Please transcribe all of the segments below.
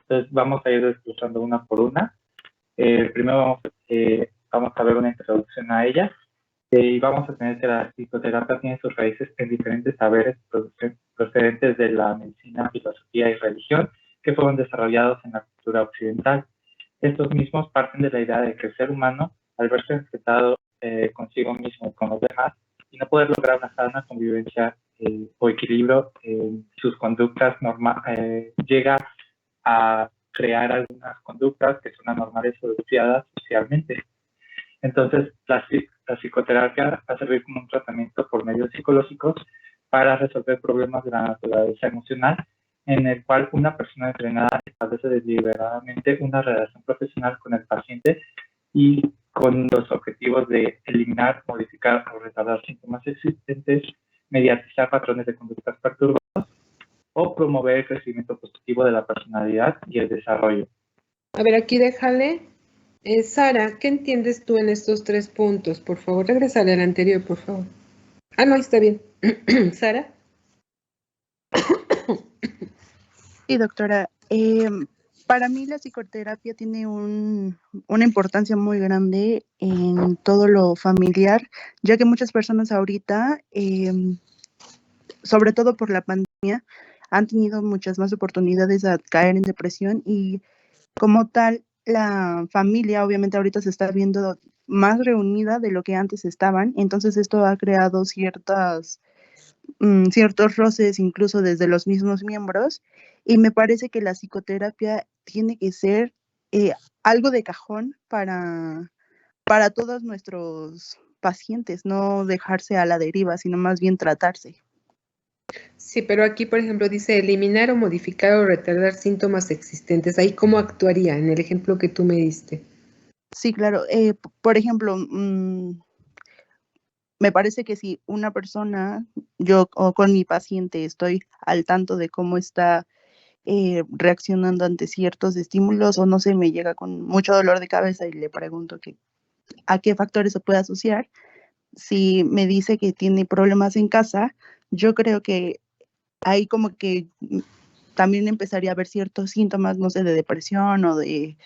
Entonces vamos a ir desglosando una por una. Primero vamos a ver una introducción a ella y vamos a tener que la psicoterapia tiene sus raíces en diferentes saberes procedentes de la medicina, filosofía y religión que fueron desarrollados en la cultura occidental. Estos mismos parten de la idea de que el ser humano, al verse enfrentado consigo mismo y con los demás, y no poder lograr una sana convivencia o equilibrio en sus conductas llega a crear algunas conductas que son anormales o deseadas socialmente. Entonces, la psicoterapia va a servir como un tratamiento por medios psicológicos para resolver problemas de la naturaleza emocional, en el cual una persona entrenada establece deliberadamente una relación profesional con el paciente y con los objetivos de eliminar, modificar o retardar síntomas existentes, mediatizar patrones de conductas perturbadas o promover el crecimiento positivo de la personalidad y el desarrollo. A ver, aquí déjale. Sara, ¿qué entiendes tú en estos 3 puntos? Por favor, regresale al anterior, por favor. No, está bien. Sara. Sí, doctora. Para mí la psicoterapia tiene una importancia muy grande en todo lo familiar, ya que muchas personas ahorita, sobre todo por la pandemia, han tenido muchas más oportunidades a caer en depresión y como tal, la familia obviamente ahorita se está viendo más reunida de lo que antes estaban, entonces esto ha creado ciertos roces incluso desde los mismos miembros y me parece que la psicoterapia tiene que ser algo de cajón para todos nuestros pacientes, no dejarse a la deriva, sino más bien tratarse. Sí, pero aquí, por ejemplo, dice eliminar o modificar o retardar síntomas existentes. ¿Ahí cómo actuaría en el ejemplo que tú me diste? Sí, claro. Por ejemplo, me parece que si una persona, yo o con mi paciente estoy al tanto de cómo está reaccionando ante ciertos estímulos o no sé, me llega con mucho dolor de cabeza y le pregunto a qué factores se puede asociar. Si me dice que tiene problemas en casa, yo creo que ahí como que también empezaría a haber ciertos síntomas, no sé, de depresión o de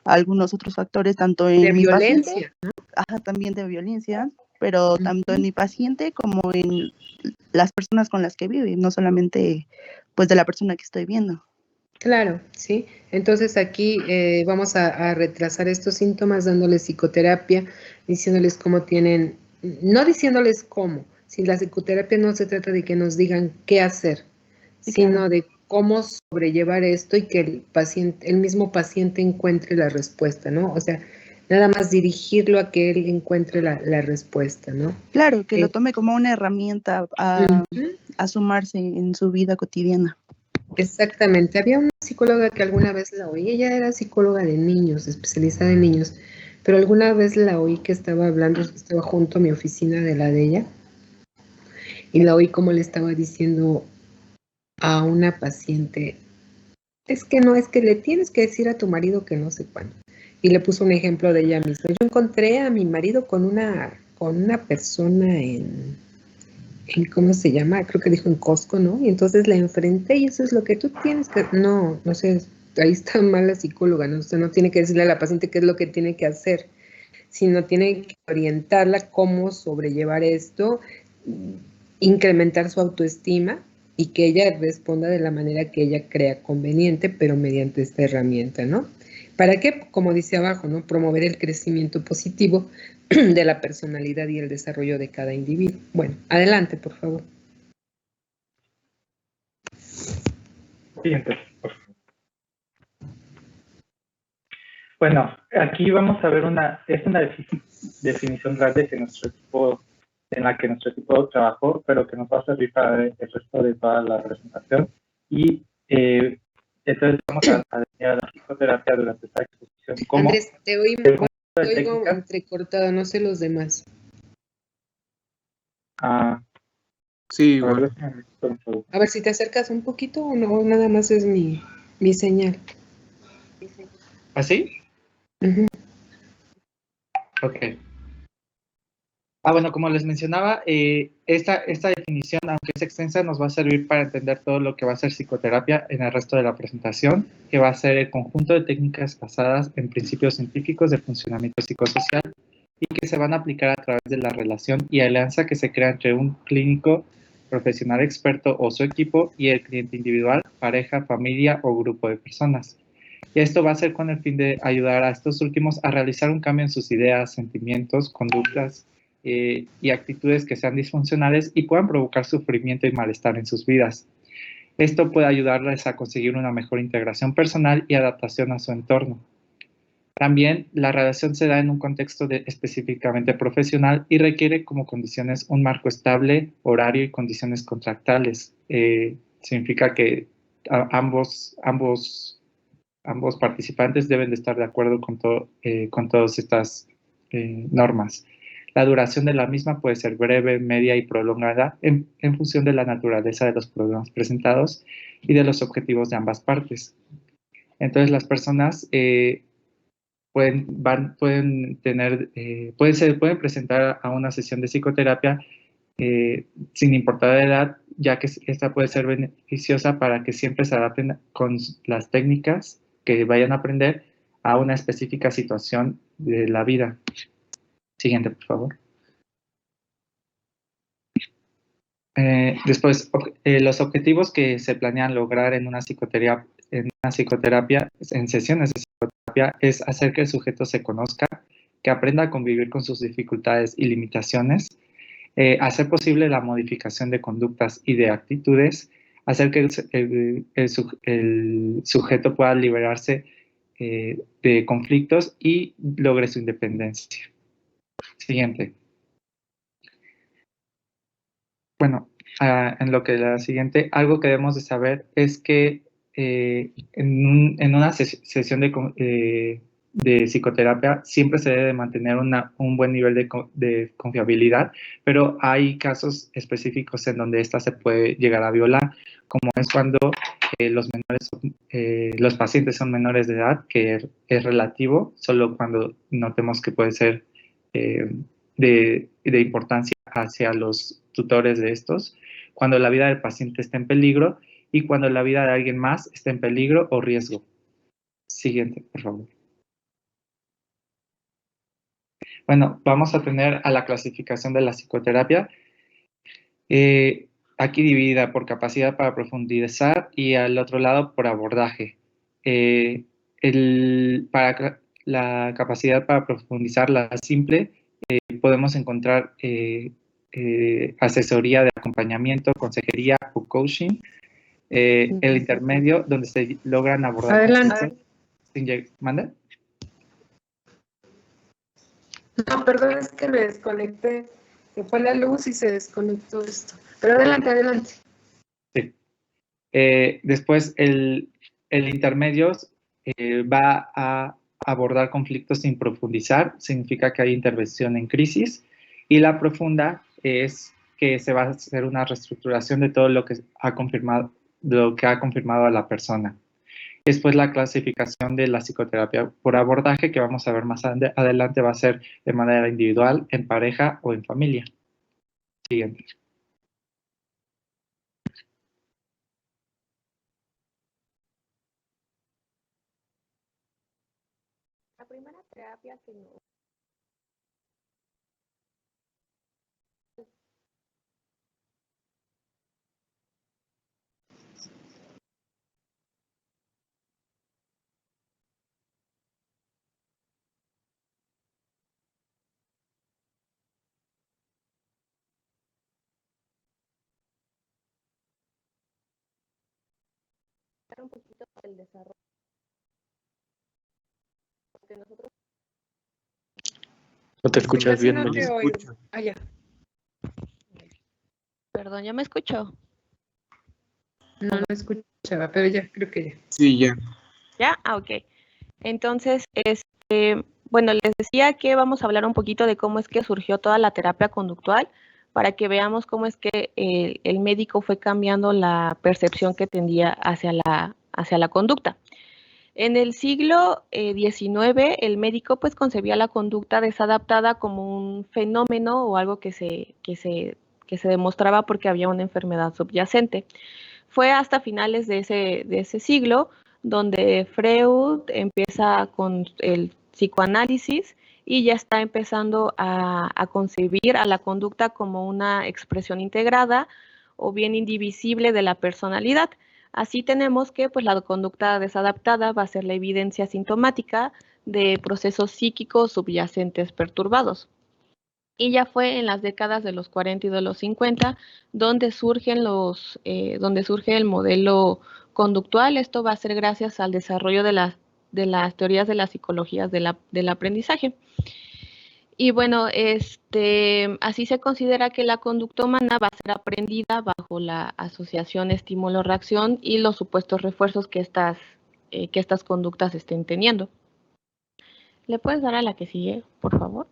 algunos otros factores, tanto en mi paciente, también de violencia, pero tanto en mi paciente como en las personas con las que vive, no solamente pues de la persona que estoy viendo. Claro, sí. Entonces aquí vamos a retrasar estos síntomas dándoles psicoterapia, diciéndoles cómo tienen, no diciéndoles cómo, si la psicoterapia no se trata de que nos digan qué hacer, sí, sino claro, de cómo sobrellevar esto y que el mismo paciente encuentre la respuesta, ¿no? O sea, nada más dirigirlo a que él encuentre la respuesta, ¿no? Claro, que lo tome como una herramienta a sumarse en su vida cotidiana. Exactamente. Había una psicóloga que alguna vez la oí, ella era psicóloga de niños, especializada en niños, pero alguna vez la oí que estaba hablando, estaba junto a mi oficina de la de ella, y la oí como le estaba diciendo a una paciente, es que le tienes que decir a tu marido que no sé cuándo. Y le puso un ejemplo de ella misma. Yo encontré a mi marido con una persona en ¿cómo se llama? Creo que dijo en Costco, ¿no? Y entonces la enfrenté y eso es lo que tú tienes que... No sé, ahí está mal la psicóloga, ¿no? Usted no tiene que decirle a la paciente qué es lo que tiene que hacer, sino tiene que orientarla cómo sobrellevar esto, incrementar su autoestima y que ella responda de la manera que ella crea conveniente, pero mediante esta herramienta, ¿no? ¿Para qué? Como dice abajo, ¿no? Promover el crecimiento positivo de la personalidad y el desarrollo de cada individuo. Bueno, adelante, por favor. Siguiente, por favor. Bueno, aquí vamos a ver una definición grande en la que nuestro equipo trabajó, pero que nos va a servir para el resto de toda la presentación. Y entonces vamos a definir la psicoterapia durante esta exposición como... Andrés, te oigo entrecortado, no sé los demás. Sí, igual. A ver si te acercas un poquito o no, nada más es mi señal. ¿Así? Uh-huh. Ok. Bueno, como les mencionaba, esta definición, aunque es extensa, nos va a servir para entender todo lo que va a ser psicoterapia en el resto de la presentación, que va a ser el conjunto de técnicas basadas en principios científicos de funcionamiento psicosocial y que se van a aplicar a través de la relación y alianza que se crea entre un clínico profesional experto o su equipo y el cliente individual, pareja, familia o grupo de personas. Y esto va a ser con el fin de ayudar a estos últimos a realizar un cambio en sus ideas, sentimientos, conductas y actitudes que sean disfuncionales y puedan provocar sufrimiento y malestar en sus vidas. Esto puede ayudarles a conseguir una mejor integración personal y adaptación a su entorno. También la relación se da en un contexto específicamente profesional y requiere como condiciones un marco estable, horario y condiciones contractuales. Significa que ambos participantes deben de estar de acuerdo con todas estas normas. La duración de la misma puede ser breve, media y prolongada en función de la naturaleza de los problemas presentados y de los objetivos de ambas partes. Entonces, las personas pueden presentar a una sesión de psicoterapia sin importar la edad, ya que esta puede ser beneficiosa para que siempre se adapten con las técnicas que vayan a aprender a una específica situación de la vida. Siguiente, por favor. Después, los objetivos que se planean lograr en una psicoterapia, en sesiones de psicoterapia, es hacer que el sujeto se conozca, que aprenda a convivir con sus dificultades y limitaciones, hacer posible la modificación de conductas y de actitudes, hacer que el sujeto pueda liberarse de conflictos y logre su independencia. Siguiente. Bueno, en lo que la siguiente, algo que debemos de saber es que en una sesión de psicoterapia siempre se debe mantener un buen nivel de confiabilidad, pero hay casos específicos en donde esta se puede llegar a violar, como es cuando los pacientes son menores de edad, que es relativo, solo cuando notemos que puede ser de importancia hacia los tutores de estos, cuando la vida del paciente está en peligro y cuando la vida de alguien más está en peligro o riesgo. Siguiente, por favor. Bueno, vamos a tener a la clasificación de la psicoterapia, aquí dividida por capacidad para profundizar y al otro lado por abordaje. Para la capacidad para profundizar, la simple, podemos encontrar asesoría de acompañamiento, consejería o coaching. El intermedio, donde se logran abordar. Adelante. ¿Manda? No, perdón, es que me desconecté. Se fue la luz y se desconectó esto. Pero adelante. Sí. Después, el intermedio va a abordar conflictos sin profundizar, significa que hay intervención en crisis, y la profunda es que se va a hacer una reestructuración de todo lo que ha confirmado a la persona. Después, la clasificación de la psicoterapia por abordaje, que vamos a ver más adelante, va a ser de manera individual, en pareja o en familia. Siguiente. La primera terapia que no. Un poquito el desarrollo. Porque nosotros. No te escuchas Casi bien, no Meli. te oigo. Ya. Perdón, ¿ya me escuchó? No escuchaba, pero ya, creo que ya. Sí, ya. ¿Ya? Ok. Entonces, bueno, les decía que vamos a hablar un poquito de cómo es que surgió toda la terapia conductual, para que veamos cómo es que el médico fue cambiando la percepción que tendía hacia la conducta. En el siglo XIX, el médico pues concebía la conducta desadaptada como un fenómeno o algo que se demostraba porque había una enfermedad subyacente. Fue hasta finales de ese siglo donde Freud empieza con el psicoanálisis y ya está empezando a concebir a la conducta como una expresión integrada o bien indivisible de la personalidad. Así tenemos que pues, la conducta desadaptada va a ser la evidencia sintomática de procesos psíquicos subyacentes perturbados. Y ya fue en las décadas de los 40 y de los 50 donde surge el modelo conductual. Esto va a ser gracias al desarrollo de las teorías de las psicologías del aprendizaje. Y bueno, así se considera que la conducta humana va a ser aprendida bajo la asociación estímulo-reacción y los supuestos refuerzos que estas conductas estén teniendo. ¿Le puedes dar a la que sigue, por favor?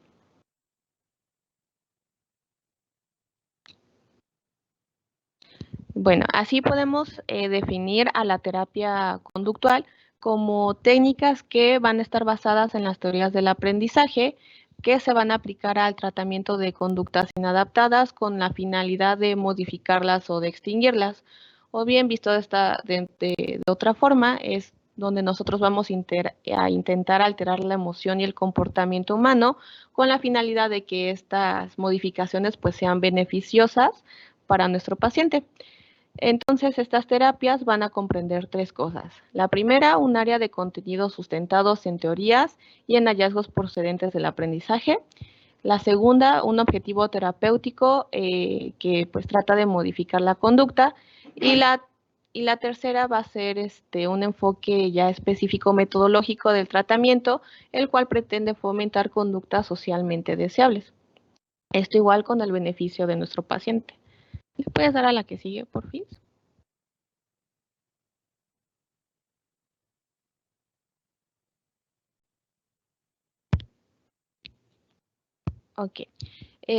Bueno, así podemos definir a la terapia conductual como técnicas que van a estar basadas en las teorías del aprendizaje, que se van a aplicar al tratamiento de conductas inadaptadas con la finalidad de modificarlas o de extinguirlas. O bien, visto de otra forma, es donde nosotros vamos a intentar alterar la emoción y el comportamiento humano con la finalidad de que estas modificaciones pues, sean beneficiosas para nuestro paciente. Entonces, estas terapias van a comprender tres cosas. La primera, un área de contenidos sustentados en teorías y en hallazgos procedentes del aprendizaje. La segunda, un objetivo terapéutico que pues trata de modificar la conducta. Y la tercera va a ser un enfoque ya específico metodológico del tratamiento, el cual pretende fomentar conductas socialmente deseables. Esto igual con el beneficio de nuestro paciente. ¿Le puedes dar a la que sigue, por fin? Ok.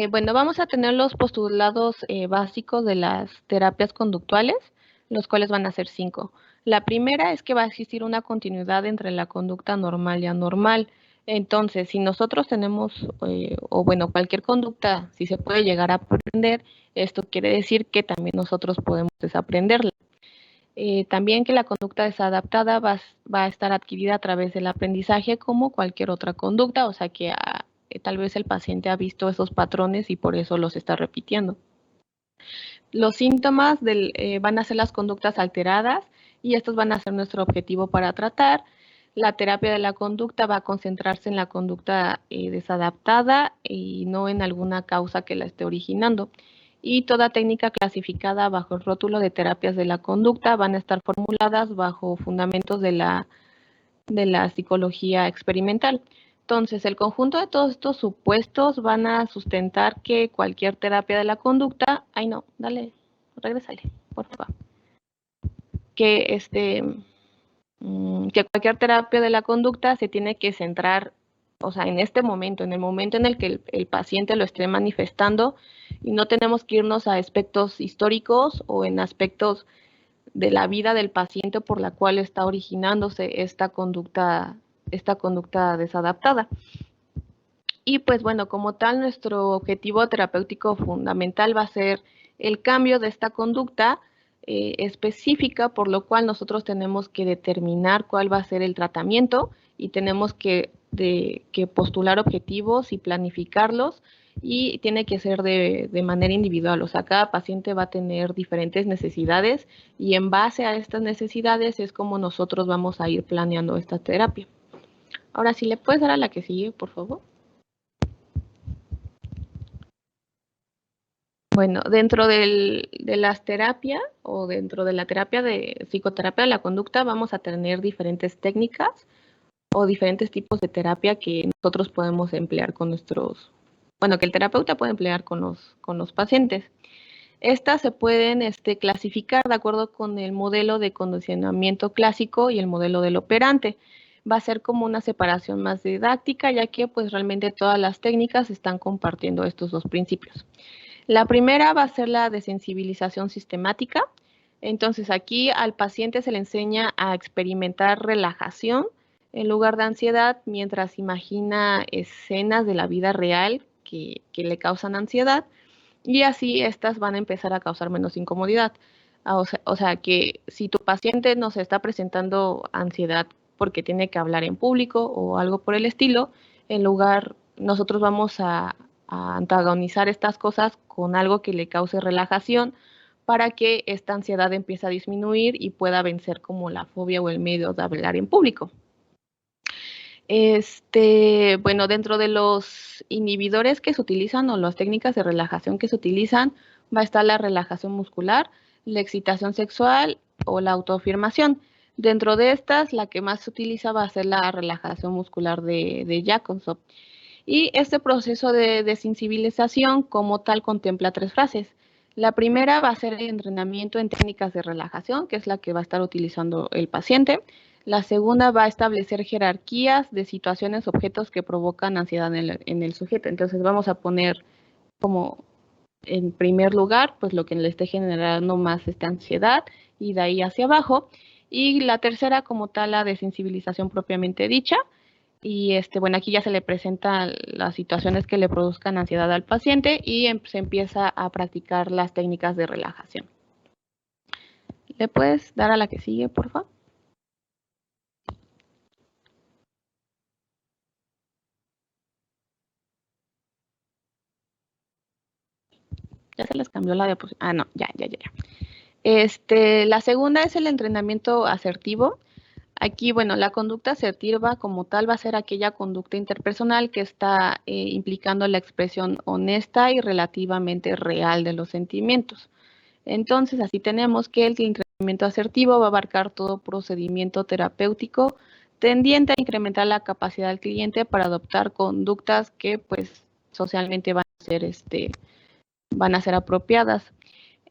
Bueno, vamos a tener los postulados básicos de las terapias conductuales, los cuales van a ser 5. La primera es que va a existir una continuidad entre la conducta normal y anormal. Entonces, si nosotros tenemos, o bueno, cualquier conducta, si se puede llegar a aprender, esto quiere decir que también nosotros podemos desaprenderla. También que la conducta desadaptada va a estar adquirida a través del aprendizaje como cualquier otra conducta, o sea que tal vez el paciente ha visto esos patrones y por eso los está repitiendo. Los síntomas van a ser las conductas alteradas y estos van a ser nuestro objetivo para tratar. La terapia de la conducta va a concentrarse en la conducta desadaptada y no en alguna causa que la esté originando. Y toda técnica clasificada bajo el rótulo de terapias de la conducta van a estar formuladas bajo fundamentos de la psicología experimental. Entonces, el conjunto de todos estos supuestos van a sustentar que cualquier terapia de la conducta, regrésale, por favor. Que cualquier terapia de la conducta se tiene que centrar, o sea, en este momento, en el momento en el que el paciente lo esté manifestando, y no tenemos que irnos a aspectos históricos o en aspectos de la vida del paciente por la cual está originándose esta conducta desadaptada. Y pues bueno, como tal, nuestro objetivo terapéutico fundamental va a ser el cambio de esta conducta específica, por lo cual nosotros tenemos que determinar cuál va a ser el tratamiento y tenemos que postular objetivos y planificarlos, y tiene que ser de manera individual, o sea, cada paciente va a tener diferentes necesidades y en base a estas necesidades es como nosotros vamos a ir planeando esta terapia. Ahora, si le puedes dar a la que sigue, por favor. Bueno, dentro de las terapias o dentro de la terapia de psicoterapia de la conducta vamos a tener diferentes técnicas o diferentes tipos de terapia que nosotros podemos emplear con que el terapeuta puede emplear con los pacientes. Estas se pueden clasificar de acuerdo con el modelo de condicionamiento clásico y el modelo del operante. Va a ser como una separación más didáctica, ya que pues realmente todas las técnicas están compartiendo estos dos principios. La primera va a ser la desensibilización sistemática. Entonces aquí al paciente se le enseña a experimentar relajación en lugar de ansiedad mientras imagina escenas de la vida real que le causan ansiedad, y así estas van a empezar a causar menos incomodidad. O sea que si tu paciente nos está presentando ansiedad porque tiene que hablar en público o algo por el estilo, nosotros vamos a antagonizar estas cosas con algo que le cause relajación para que esta ansiedad empiece a disminuir y pueda vencer como la fobia o el miedo de hablar en público. Bueno, dentro de los inhibidores que se utilizan o las técnicas de relajación que se utilizan, va a estar la relajación muscular, la excitación sexual o la autoafirmación. Dentro de estas, la que más se utiliza va a ser la relajación muscular de Jacobson. Y este proceso de desensibilización como tal contempla 3 fases. La primera va a ser el entrenamiento en técnicas de relajación, que es la que va a estar utilizando el paciente. La segunda va a establecer jerarquías de situaciones, objetos que provocan ansiedad en el sujeto. Entonces vamos a poner como en primer lugar, pues lo que le esté generando más esta ansiedad y de ahí hacia abajo. Y la tercera como tal, la desensibilización propiamente dicha. Y bueno, aquí ya se le presentan las situaciones que le produzcan ansiedad al paciente y se empieza a practicar las técnicas de relajación. ¿Le puedes dar a la que sigue, por favor? Ya se les cambió la diapositiva. Ah, no, ya. La segunda es el entrenamiento asertivo. Aquí, bueno, la conducta asertiva como tal va a ser aquella conducta interpersonal que está implicando la expresión honesta y relativamente real de los sentimientos. Entonces, así tenemos que el entrenamiento asertivo va a abarcar todo procedimiento terapéutico tendiente a incrementar la capacidad del cliente para adoptar conductas que, pues, socialmente van a ser apropiadas.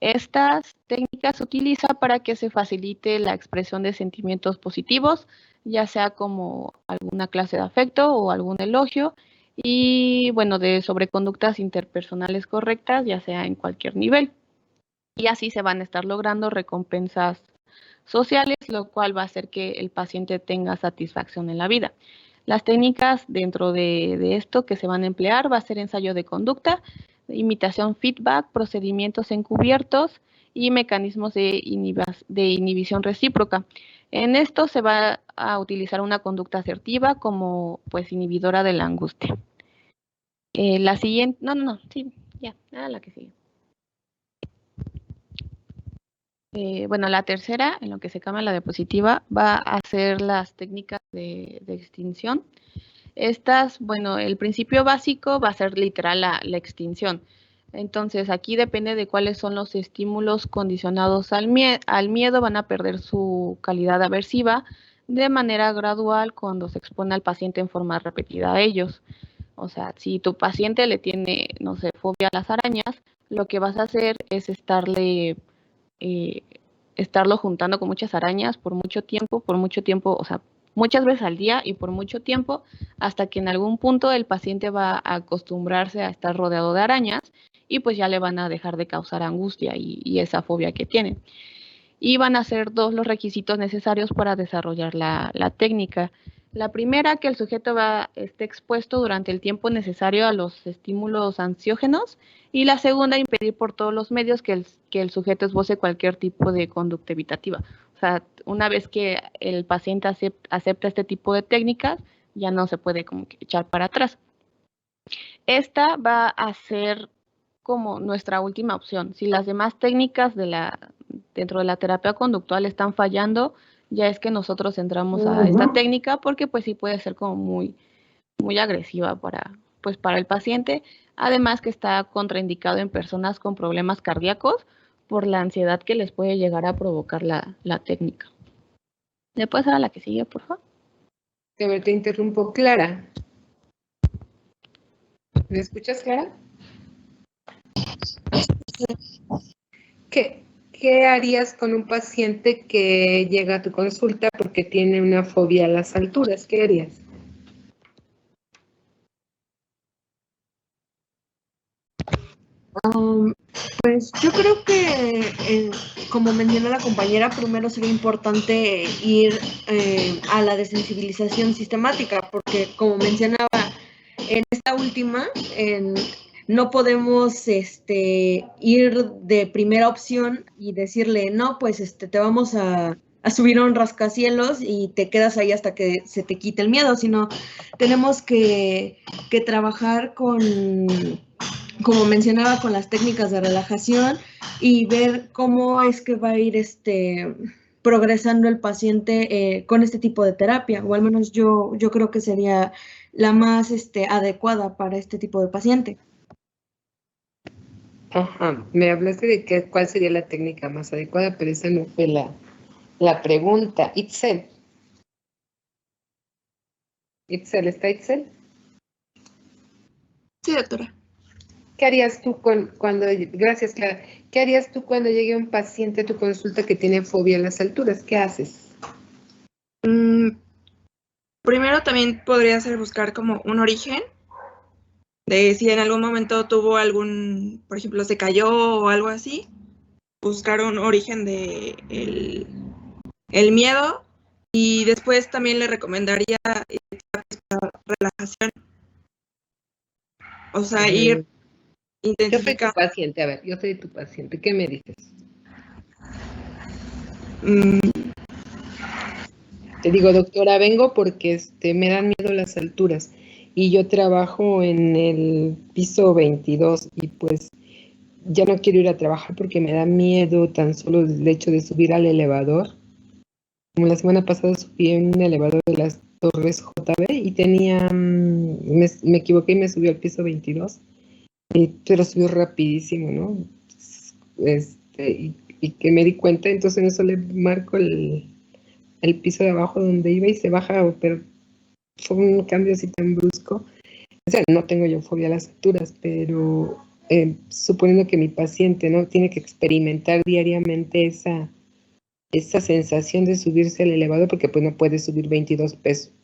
Estas técnicas se utilizan para que se facilite la expresión de sentimientos positivos, ya sea como alguna clase de afecto o algún elogio, y bueno, sobre conductas interpersonales correctas, ya sea en cualquier nivel. Y así se van a estar logrando recompensas sociales, lo cual va a hacer que el paciente tenga satisfacción en la vida. Las técnicas dentro de esto que se van a emplear va a ser ensayo de conducta, imitación feedback, procedimientos encubiertos y mecanismos de inhibición recíproca. En esto se va a utilizar una conducta asertiva como pues inhibidora de la angustia. La siguiente, sí, ya, la que sigue. Bueno, la tercera, en lo que se cambia la diapositiva, va a ser las técnicas de extinción. Estas, bueno, el principio básico va a ser literal la extinción. Entonces, aquí depende de cuáles son los estímulos condicionados al miedo, van a perder su calidad aversiva de manera gradual cuando se expone al paciente en forma repetida a ellos. O sea, si tu paciente le tiene, no sé, fobia a las arañas, lo que vas a hacer es estarlo juntando con muchas arañas por mucho tiempo, o sea, muchas veces al día y por mucho tiempo, hasta que en algún punto el paciente va a acostumbrarse a estar rodeado de arañas y pues ya le van a dejar de causar angustia y esa fobia que tiene. Y van a ser 2 los requisitos necesarios para desarrollar la técnica. La primera, que el sujeto esté expuesto durante el tiempo necesario a los estímulos ansiógenos, y la segunda, impedir por todos los medios que el sujeto esboce cualquier tipo de conducta evitativa. O sea, una vez que el paciente acepta este tipo de técnicas, ya no se puede como que echar para atrás. Esta va a ser como nuestra última opción. Si las demás técnicas dentro de la terapia conductual están fallando, ya es que nosotros entramos a esta técnica porque pues sí puede ser como muy, muy agresiva para el paciente. Además que está contraindicado en personas con problemas cardíacos por la ansiedad que les puede llegar a provocar la técnica. ¿Le puedes dar a la que sigue, por favor? A ver, te interrumpo, Clara. ¿Me escuchas, Clara? ¿Qué harías con un paciente que llega a tu consulta porque tiene una fobia a las alturas? ¿Qué harías? Pues yo creo que, como mencionó la compañera, primero sería importante ir a la desensibilización sistemática, porque como mencionaba en esta última, no podemos ir de primera opción y decirle, no, pues te vamos a subir a un rascacielos y te quedas ahí hasta que se te quite el miedo, sino tenemos que trabajar como mencionaba, con las técnicas de relajación y ver cómo es que va a ir progresando el paciente con este tipo de terapia, o al menos yo creo que sería la más adecuada para este tipo de paciente. Ajá, me hablaste de cuál sería la técnica más adecuada, pero esa no fue la pregunta. Itzel. Itzel, ¿está Itzel? Sí, doctora. ¿Qué harías tú gracias, Clara, qué harías tú cuando llegue un paciente a tu consulta que tiene fobia a las alturas? ¿Qué haces? Primero también podría ser buscar como un origen de si en algún momento tuvo por ejemplo, se cayó o algo así, buscar un origen de el miedo, y después también le recomendaría relajación, o sea, ir Yo soy tu intensificando. paciente, a ver, yo soy tu paciente, ¿qué me dices? Te digo, doctora, vengo porque me dan miedo las alturas y yo trabajo en el piso 22 y pues ya no quiero ir a trabajar porque me da miedo tan solo el hecho de subir al elevador. Como la semana pasada subí en un elevador de las Torres JB y me equivoqué y me subió al piso 22, pero subió rapidísimo, ¿no? Y que me di cuenta, entonces en eso le marco el piso de abajo donde iba y se baja, pero fue un cambio así tan brusco. O sea, no tengo yo fobia a las alturas, pero suponiendo que mi paciente no tiene que experimentar diariamente esa sensación de subirse al elevador, porque pues no puede subir 22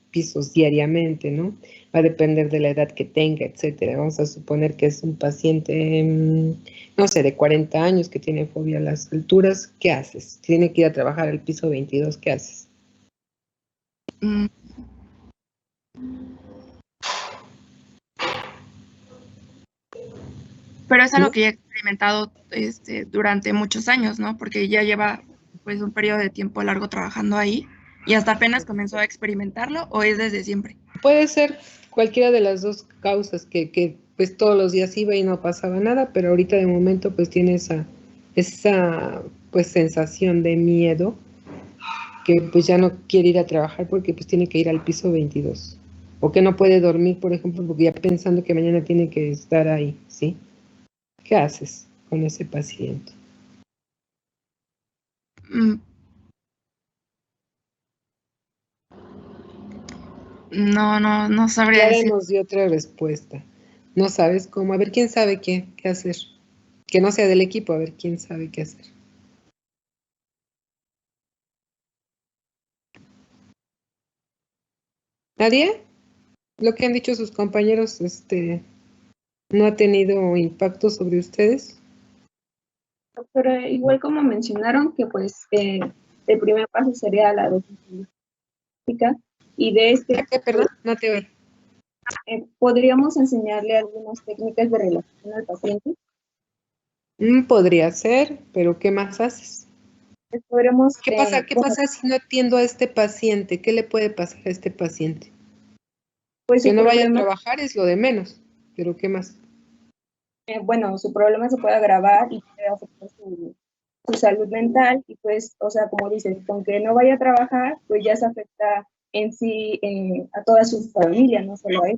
pisos diariamente, ¿no? Va a depender de la edad que tenga, etcétera. Vamos a suponer que es un paciente, no sé, de 40 años que tiene fobia a las alturas. ¿Qué haces? Tiene que ir a trabajar al piso 22, ¿qué haces? Pero es algo que ya he experimentado durante muchos años, ¿no? Porque ya lleva pues un periodo de tiempo largo trabajando ahí y hasta apenas comenzó a experimentarlo, ¿o es desde siempre? Puede ser cualquiera de las dos causas, que pues todos los días iba y no pasaba nada, pero ahorita de momento pues tiene esa pues sensación de miedo, que pues ya no quiere ir a trabajar porque pues tiene que ir al piso 22, o que no puede dormir, por ejemplo, porque ya pensando que mañana tiene que estar ahí, ¿sí? ¿Qué haces con ese paciente? No sabría Clara decir. nos dio otra respuesta. No sabes cómo. A ver, ¿quién sabe qué hacer? Que no sea del equipo, a ver, ¿quién sabe qué hacer? ¿Nadie? Lo que han dicho sus compañeros, ¿no ha tenido impacto sobre ustedes? Doctora, igual como mencionaron que pues el primer paso sería la desintoxicación y de ¿Qué, perdón? No te oí. podríamos enseñarle algunas técnicas de relajación al paciente. Podría ser, pero ¿qué más haces? Podríamos, ¿Qué pasa si no atiendo a este paciente? ¿Qué le puede pasar a este paciente? pues Que no vaya a trabajar es lo de menos, pero ¿qué más? Bueno, su problema se puede agravar y puede afectar su salud mental y pues, o sea, como dices, con que no vaya a trabajar, pues ya se afecta en sí a toda su familia, no solo a él.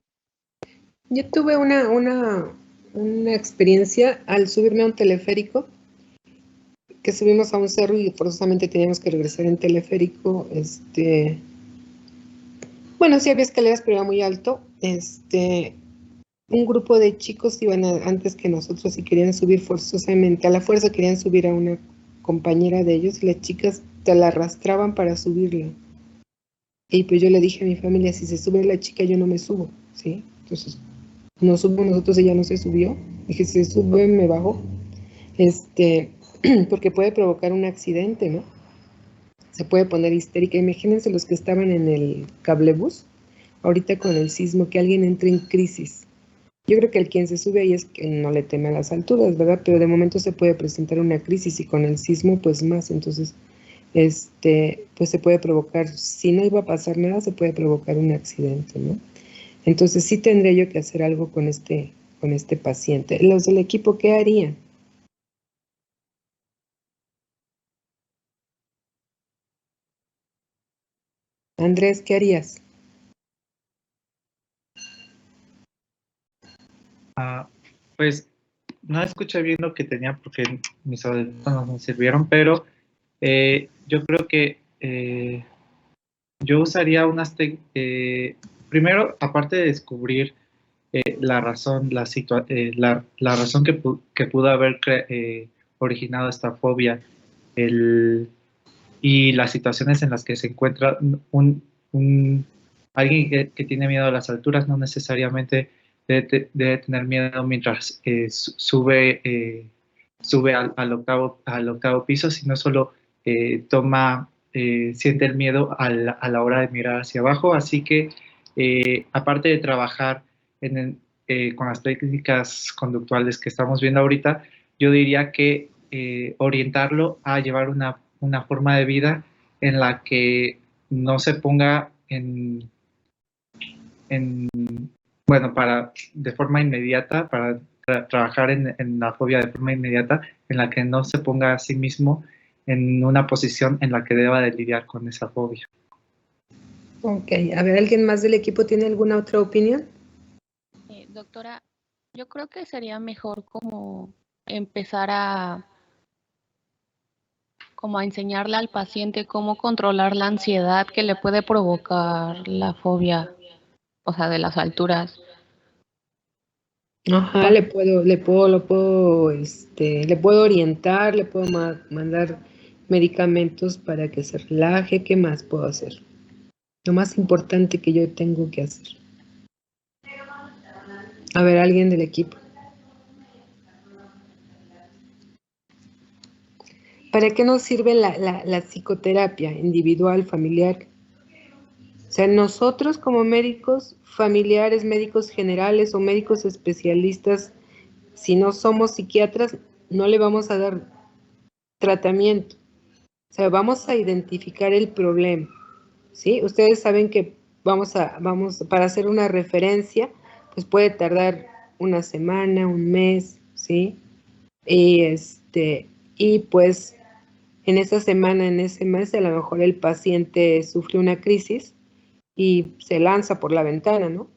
Yo tuve una experiencia al subirme a un teleférico, que subimos a un cerro y forzosamente teníamos que regresar en teleférico. Bueno, sí había escaleras, pero era muy alto. Un grupo de chicos iban antes que nosotros y querían subir forzosamente, a la fuerza querían subir a una compañera de ellos y las chicas te la arrastraban para subirla. Y pues yo le dije a mi familia, si se sube la chica yo no me subo, ¿sí? Entonces nos subimos nosotros, ella no se subió. Dije, si se sube me bajo. Porque puede provocar un accidente, ¿no? Se puede poner histérica. Imagínense los que estaban en el cablebús, ahorita con el sismo, que alguien entre en crisis. Yo creo que el quien se sube ahí es que no le teme a las alturas, ¿verdad? Pero de momento se puede presentar una crisis y con el sismo, pues más. Entonces, pues se puede provocar, si no iba a pasar nada, se puede provocar un accidente, ¿no? Entonces sí tendría yo que hacer algo con este paciente. Los del equipo, ¿qué harían? Andrés, ¿qué harías? Pues no escuché bien lo que tenía porque mis audífonos no me sirvieron, pero yo creo que yo usaría primero, aparte de descubrir la razón, la razón que pudo haber originado esta fobia, y las situaciones en las que se encuentra alguien que tiene miedo a las alturas, no necesariamente debe tener miedo mientras sube al octavo piso, sino solo siente el miedo a la hora de mirar hacia abajo. Así que, aparte de trabajar con las técnicas conductuales que estamos viendo ahorita, yo diría que orientarlo a llevar una forma de vida en la que no se ponga bueno, de forma inmediata, para trabajar en la fobia de forma inmediata, en la que no se ponga a sí mismo en una posición en la que deba de lidiar con esa fobia. Ok, a ver, ¿alguien más del equipo tiene alguna otra opinión? Doctora, yo creo que sería mejor como empezar a enseñarle al paciente cómo controlar la ansiedad que le puede provocar la fobia, o sea, de las alturas. Ajá, le puedo orientar, le puedo mandar medicamentos para que se relaje. ¿Qué más puedo hacer? Lo más importante que yo tengo que hacer. A ver, alguien del equipo. ¿Para qué nos sirve la psicoterapia individual, familiar? O sea, nosotros como médicos familiares, médicos generales o médicos especialistas, si no somos psiquiatras, no le vamos a dar tratamiento. O sea, vamos a identificar el problema, ¿sí? Ustedes saben que para hacer una referencia, pues puede tardar una semana, un mes, ¿sí? Y pues en esa semana, en ese mes, a lo mejor el paciente sufre una crisis y se lanza por la ventana, ¿no?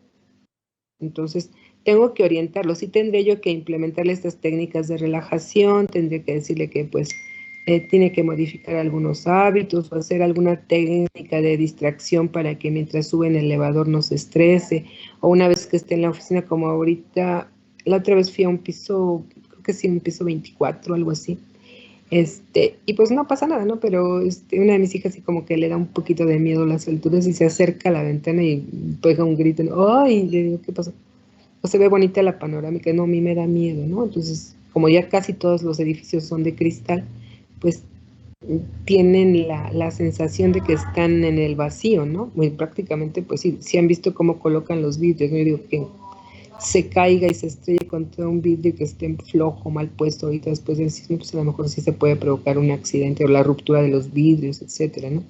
Entonces, tengo que orientarlo. Sí tendré yo que implementarle estas técnicas de relajación, tendré que decirle que pues tiene que modificar algunos hábitos o hacer alguna técnica de distracción para que mientras sube en el elevador no se estrese, o una vez que esté en la oficina como ahorita, la otra vez fui a un piso, creo que sí, un piso 24, algo así. Y pues no pasa nada, ¿no? Pero una de mis hijas sí como que le da un poquito de miedo a las alturas y se acerca a la ventana y pega un grito, ¿no? ¡Ay! Le digo, ¿qué pasó? No se ve bonita la panorámica, no, a mí me da miedo, ¿no? Entonces, como ya casi todos los edificios son de cristal, pues tienen la sensación de que están en el vacío, ¿no? Muy prácticamente, pues sí han visto cómo colocan los vidrios, ¿no? Yo digo que se caiga y se estrelle contra un vidrio que esté flojo, mal puesto ahorita después del sismo, pues a lo mejor sí se puede provocar un accidente o la ruptura de los vidrios, etcétera, ¿no?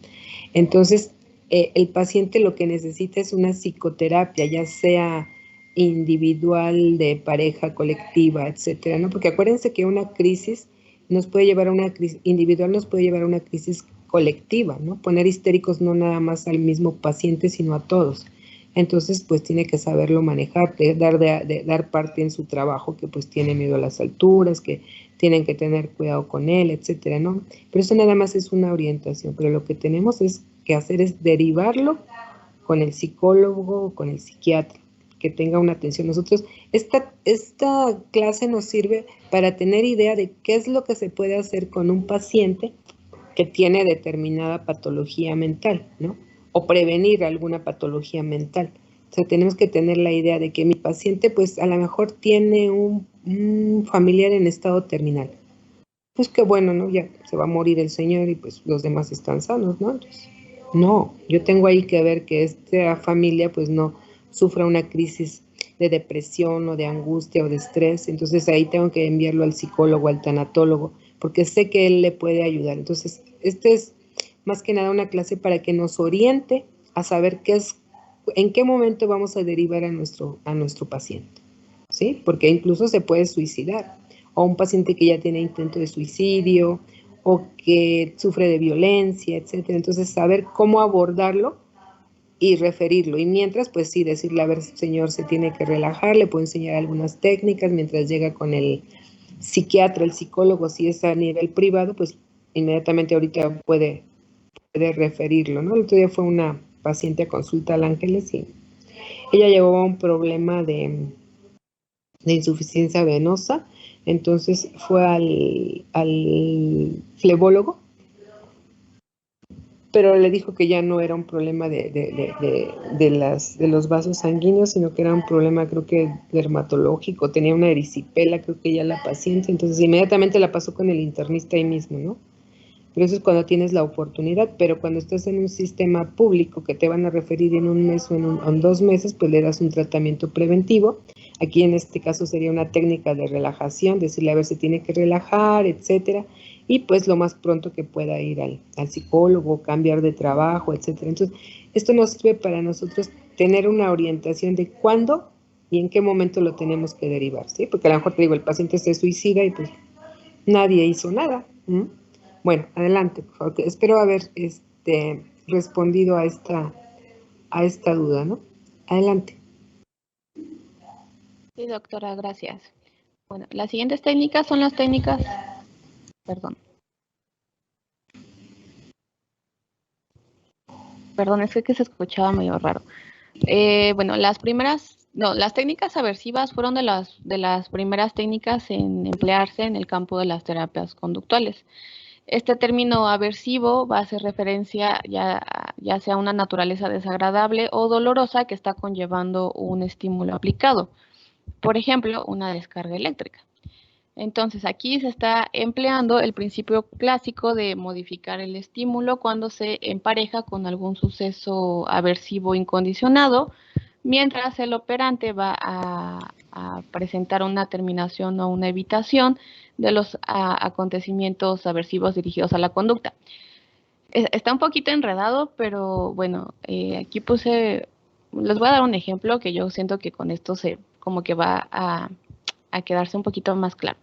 Entonces, el paciente lo que necesita es una psicoterapia, ya sea individual, de pareja, colectiva, etcétera, ¿no? Porque acuérdense que una crisis nos puede llevar a una crisis individual, nos puede llevar a una crisis colectiva, ¿no? Poner histéricos no nada más al mismo paciente, sino a todos. Entonces, pues tiene que saberlo manejar, dar parte en su trabajo, que pues tiene miedo a las alturas, que tienen que tener cuidado con él, etcétera, ¿no? Pero eso nada más es una orientación, pero lo que tenemos que hacer es derivarlo con el psicólogo o con el psiquiatra, que tenga una atención. Nosotros, esta clase nos sirve para tener idea de qué es lo que se puede hacer con un paciente que tiene determinada patología mental, ¿no? O prevenir alguna patología mental. O sea, tenemos que tener la idea de que mi paciente, pues a lo mejor tiene un familiar en estado terminal. pues qué bueno, ¿no? Ya se va a morir el señor y pues los demás están sanos, ¿no? Entonces, no, yo tengo ahí que ver que esta familia pues no sufra una crisis de depresión o de angustia o de estrés, entonces ahí tengo que enviarlo al psicólogo, al tanatólogo, porque sé que él le puede ayudar. Entonces, este es más que nada una clase para que nos oriente a saber en qué momento vamos a derivar a nuestro paciente, ¿sí? Porque incluso se puede suicidar, o un paciente que ya tiene intento de suicidio, o que sufre de violencia, etcétera. Entonces, saber cómo abordarlo y referirlo. Y mientras, pues sí, decirle, a ver, señor, se tiene que relajar, le puedo enseñar algunas técnicas mientras llega con el psiquiatra, el psicólogo, si es a nivel privado, pues inmediatamente ahorita puede referirlo, ¿no? El otro día fue una paciente a consulta al Ángeles y ella llevaba un problema de insuficiencia venosa, entonces fue al flebólogo, pero le dijo que ya no era un problema de los vasos sanguíneos, sino que era un problema, creo que dermatológico, tenía una erisipela, creo que ya la paciente, entonces inmediatamente la pasó con el internista ahí mismo, ¿no? Pero eso es cuando tienes la oportunidad, pero cuando estás en un sistema público que te van a referir en un mes o en 2 meses, pues le das un tratamiento preventivo. Aquí en este caso sería una técnica de relajación, decirle a ver si tiene que relajar, etcétera, y pues lo más pronto que pueda ir al psicólogo, cambiar de trabajo, etcétera. Entonces, esto nos sirve para nosotros tener una orientación de cuándo y en qué momento lo tenemos que derivar, ¿sí? Porque a lo mejor te digo, el paciente se suicida y pues nadie hizo nada. Bueno, adelante, por favor. Espero haber respondido a esta duda, ¿no? Adelante. Sí, doctora, gracias. Bueno, las siguientes técnicas son las técnicas, perdón, es que se escuchaba medio raro. Bueno, las técnicas aversivas fueron de las primeras técnicas en emplearse en el campo de las terapias conductuales. Este término aversivo va a hacer referencia ya sea a una naturaleza desagradable o dolorosa que está conllevando un estímulo aplicado. Por ejemplo, una descarga eléctrica. Entonces, aquí se está empleando el principio clásico de modificar el estímulo cuando se empareja con algún suceso aversivo incondicionado, mientras el operante va a presentar una terminación o una evitación de los acontecimientos aversivos dirigidos a la conducta. Está un poquito enredado, pero bueno, aquí les voy a dar un ejemplo que yo siento que con esto como que va a quedarse un poquito más claro.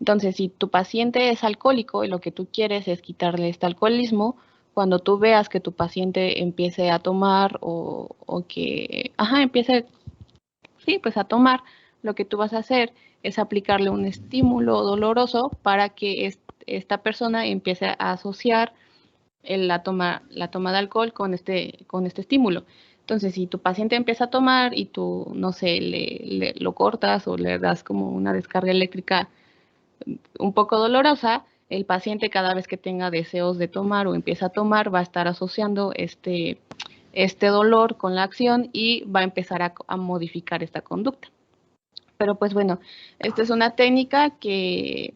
Entonces, si tu paciente es alcohólico y lo que tú quieres es quitarle este alcoholismo, cuando tú veas que tu paciente empiece a tomar o que, empiece, sí, pues a tomar, lo que tú vas a hacer es aplicarle un estímulo doloroso para que esta persona empiece a asociar la toma de alcohol con este estímulo. Entonces, si tu paciente empieza a tomar y tú, no sé, lo cortas o le das como una descarga eléctrica un poco dolorosa, el paciente cada vez que tenga deseos de tomar o empieza a tomar va a estar asociando este dolor con la acción y va a empezar a modificar esta conducta. Pero pues bueno, esta es una técnica que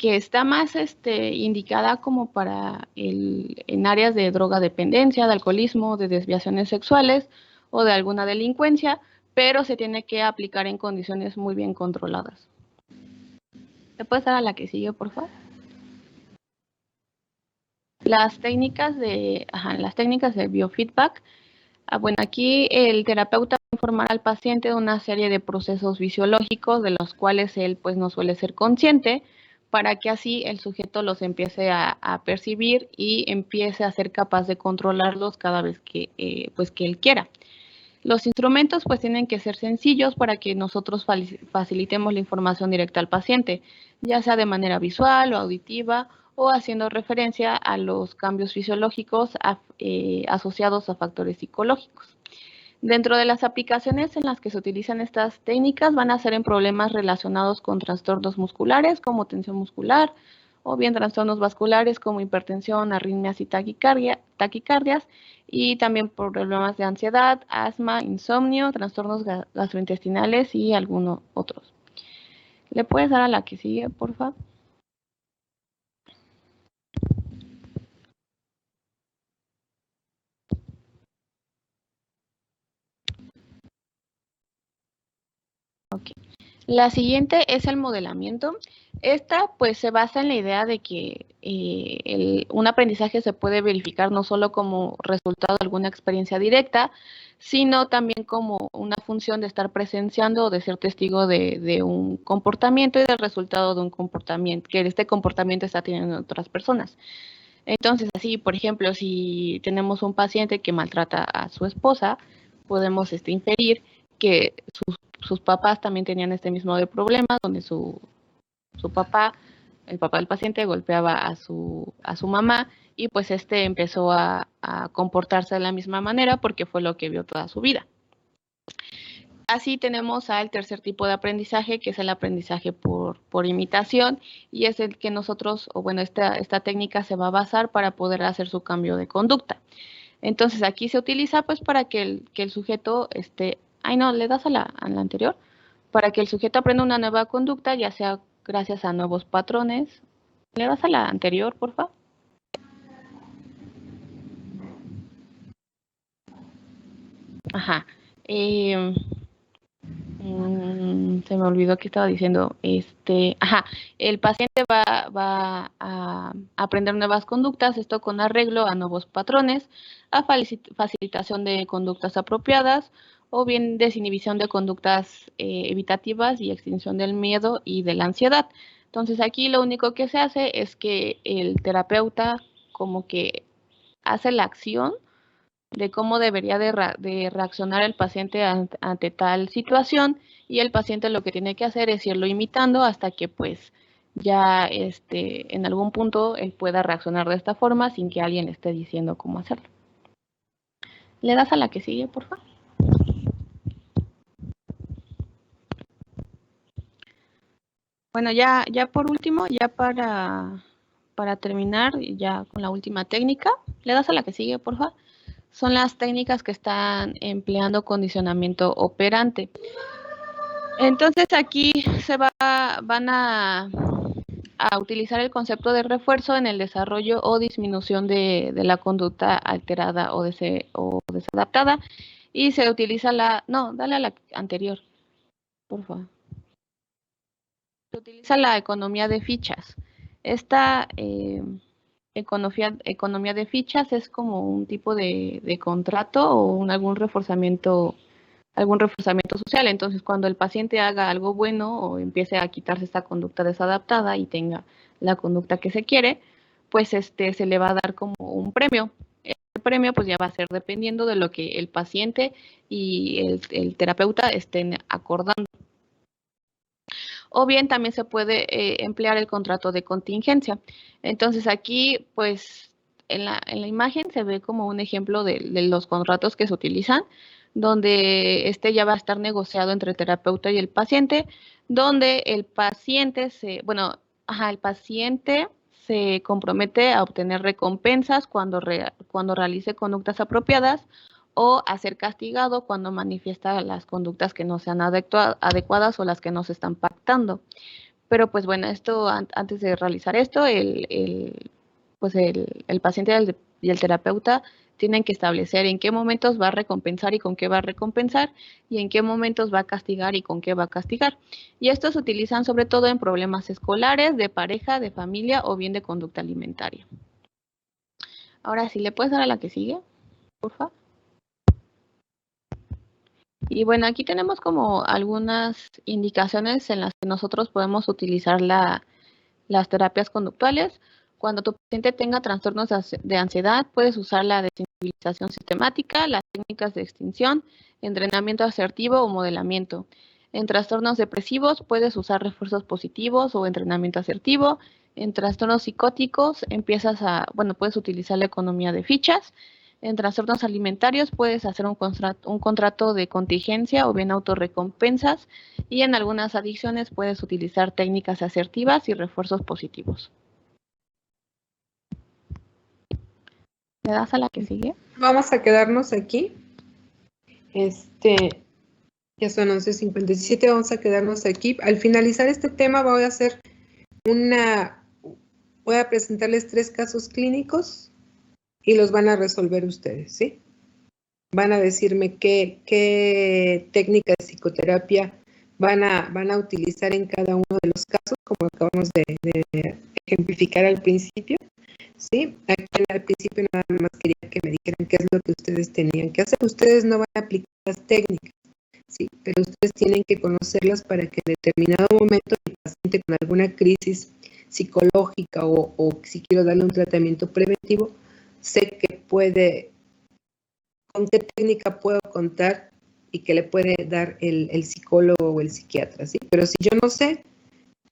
está más indicada como para en áreas de drogadependencia, de alcoholismo, de desviaciones sexuales o de alguna delincuencia, pero se tiene que aplicar en condiciones muy bien controladas. ¿Te puedes dar a la que sigue, por favor? Las técnicas de biofeedback. Bueno, aquí el terapeuta va a informar al paciente de una serie de procesos fisiológicos de los cuales él pues no suele ser consciente, para que así el sujeto los empiece a percibir y empiece a ser capaz de controlarlos cada vez que él quiera. Los instrumentos pues tienen que ser sencillos para que nosotros facilitemos la información directa al paciente, ya sea de manera visual o auditiva o haciendo referencia a los cambios fisiológicos asociados a factores psicológicos. Dentro de las aplicaciones en las que se utilizan estas técnicas van a ser en problemas relacionados con trastornos musculares como tensión muscular o bien trastornos vasculares como hipertensión, arritmias y taquicardias y también por problemas de ansiedad, asma, insomnio, trastornos gastrointestinales y algunos otros. ¿Le puedes dar a la que sigue, por favor? La siguiente es el modelamiento. Esta pues se basa en la idea de que un aprendizaje se puede verificar no solo como resultado de alguna experiencia directa, sino también como una función de estar presenciando o de ser testigo de un comportamiento y del resultado de un comportamiento, que este comportamiento está teniendo en otras personas. Entonces, así, por ejemplo, si tenemos un paciente que maltrata a su esposa, podemos inferir que sus papás también tenían este mismo de problema, donde su papá, el papá del paciente, golpeaba a su mamá y pues empezó a comportarse de la misma manera porque fue lo que vio toda su vida. Así tenemos al tercer tipo de aprendizaje, que es el aprendizaje por imitación, y es el que nosotros, o bueno, esta técnica se va a basar para poder hacer su cambio de conducta. Entonces aquí se utiliza pues para que el sujeto le das a la anterior, para que el sujeto aprenda una nueva conducta, ya sea gracias a nuevos patrones. ¿Le das a la anterior, por favor? Ajá. Se me olvidó que estaba diciendo. El paciente va a aprender nuevas conductas, esto con arreglo a nuevos patrones, a facilitación de conductas apropiadas, o bien desinhibición de conductas evitativas y extinción del miedo y de la ansiedad. Entonces aquí lo único que se hace es que el terapeuta como que hace la acción de cómo debería de reaccionar el paciente ante tal situación, y el paciente lo que tiene que hacer es irlo imitando hasta que pues ya en algún punto él pueda reaccionar de esta forma sin que alguien le esté diciendo cómo hacerlo. ¿Le das a la que sigue, por favor? Bueno, ya por último, ya para terminar, ya con la última técnica, ¿le das a la que sigue, por favor? Son las técnicas que están empleando condicionamiento operante. Entonces aquí van a utilizar el concepto de refuerzo en el desarrollo o disminución de la conducta alterada o desadaptada, y se utiliza dale a la anterior, por favor. Se utiliza la economía de fichas. Esta economía de fichas es como un tipo de contrato o algún reforzamiento social. Entonces, cuando el paciente haga algo bueno o empiece a quitarse esta conducta desadaptada y tenga la conducta que se quiere, pues se le va a dar como un premio. El premio pues ya va a ser dependiendo de lo que el paciente y el terapeuta estén acordando. O bien también se puede emplear el contrato de contingencia. Entonces aquí, pues, en la imagen se ve como un ejemplo de los contratos que se utilizan, donde ya va a estar negociado entre el terapeuta y el paciente, donde el paciente el paciente se compromete a obtener recompensas cuando realice conductas apropiadas, o a ser castigado cuando manifiesta las conductas que no sean adecuadas o las que no se están pactando. Pero pues bueno, antes de realizar esto, el paciente y el terapeuta tienen que establecer en qué momentos va a recompensar y con qué va a recompensar, y en qué momentos va a castigar y con qué va a castigar. Y estos se utilizan sobre todo en problemas escolares, de pareja, de familia o bien de conducta alimentaria. Ahora sí, ¿le puedes dar a la que sigue, por favor? Y bueno, aquí tenemos como algunas indicaciones en las que nosotros podemos utilizar las terapias conductuales. Cuando tu paciente tenga trastornos de ansiedad, puedes usar la desensibilización sistemática, las técnicas de extinción, entrenamiento asertivo o modelamiento. En trastornos depresivos, puedes usar refuerzos positivos o entrenamiento asertivo. En trastornos psicóticos, puedes utilizar la economía de fichas. En trastornos alimentarios puedes hacer un contrato de contingencia o bien autorrecompensas, y en algunas adicciones puedes utilizar técnicas asertivas y refuerzos positivos. ¿Le das a la que sigue? Vamos a quedarnos aquí. Ya son 11:57, vamos a quedarnos aquí. Al finalizar este tema voy a presentarles 3 casos clínicos y los van a resolver ustedes, ¿sí? Van a decirme qué técnica de psicoterapia van a utilizar en cada uno de los casos, como acabamos de ejemplificar al principio. Sí, aquí al principio nada más quería que me dijeran qué es lo que ustedes tenían que hacer. Ustedes no van a aplicar las técnicas, sí, pero ustedes tienen que conocerlas para que en determinado momento el paciente con alguna crisis psicológica o si quiero darle un tratamiento preventivo, sé que puede, con qué técnica puedo contar y que le puede dar el psicólogo o el psiquiatra, ¿sí? Pero si yo no sé,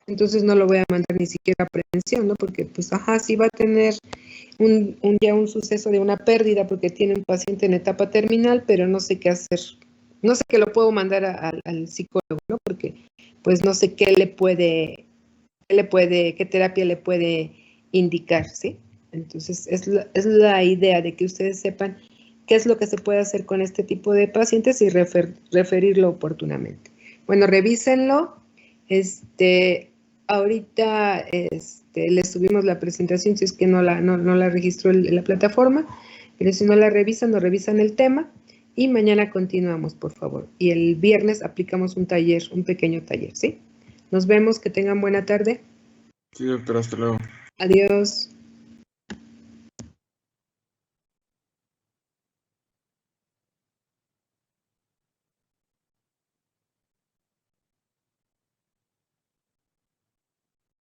entonces no lo voy a mandar ni siquiera a prevención, ¿no? Porque, pues, sí va a tener un suceso de una pérdida porque tiene un paciente en etapa terminal, pero no sé qué hacer. No sé qué lo puedo mandar al psicólogo, ¿no? Porque, pues, no sé qué terapia le puede indicar, ¿sí? Entonces, es la idea de que ustedes sepan qué es lo que se puede hacer con este tipo de pacientes y referirlo oportunamente. Bueno, revísenlo. Ahorita les subimos la presentación si es que no la registró la plataforma, pero si no la revisan, nos revisan el tema y mañana continuamos, por favor. Y el viernes aplicamos un pequeño taller, ¿sí? Nos vemos, que tengan buena tarde. Sí, doctora, hasta luego. Adiós.